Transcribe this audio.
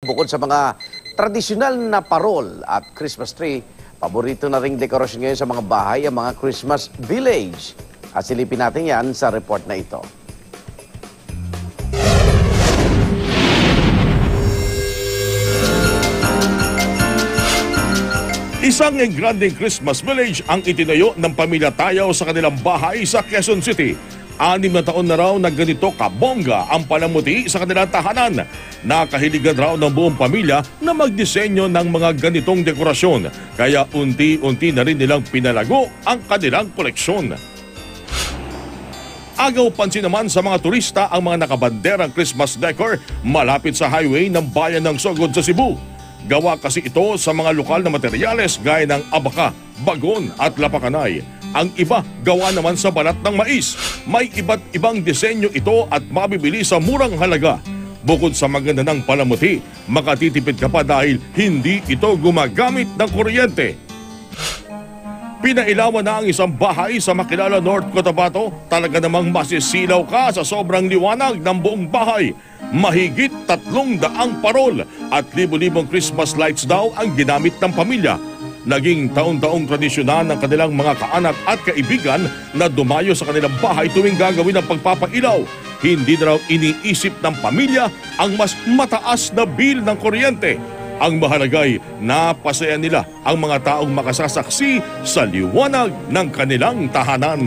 Bukod sa mga tradisyonal na parol at Christmas tree, paborito na ring dekorasyon ngayon sa mga bahay ang mga Christmas village. At silipin natin yan sa report na ito. Isang engrandeng Christmas village ang itinayo ng pamilya Tayaw sa kanilang bahay sa Quezon City. 6 na taon na raw na ganito kabongga ang palamuti sa kanilang tahanan. Nakahiligan raw ng buong pamilya na magdisenyo ng mga ganitong dekorasyon. Kaya unti-unti na rin nilang pinalago ang kanilang koleksyon. Agaw pansin naman sa mga turista ang mga nakabanderang Christmas decor malapit sa highway ng bayan ng Sogod sa Cebu. Gawa kasi ito sa mga lokal na materyales gaya ng abaka, bagon at lapakanay. Ang iba gawa naman sa balat ng mais. May iba't ibang disenyo ito at mabibili sa murang halaga. Bukod sa maganda ng palamuti, makatitipid ka pa dahil hindi ito gumagamit ng kuryente. Pinailawan na ang isang bahay sa Makilala, North Cotabato. Talaga namang masisilaw ka sa sobrang liwanag ng buong bahay. Mahigit 300 parol at libo-libong Christmas lights daw ang ginamit ng pamilya. Naging taon-taong tradisyonan ng kanilang mga kaanak at kaibigan na dumayo sa kanilang bahay tuwing gagawin ang pagpapailaw. Hindi na raw iniisip ng pamilya ang mas mataas na bill ng kuryente. Ang mahalagay, napasaya nila ang mga taong makasasaksi sa liwanag ng kanilang tahanan.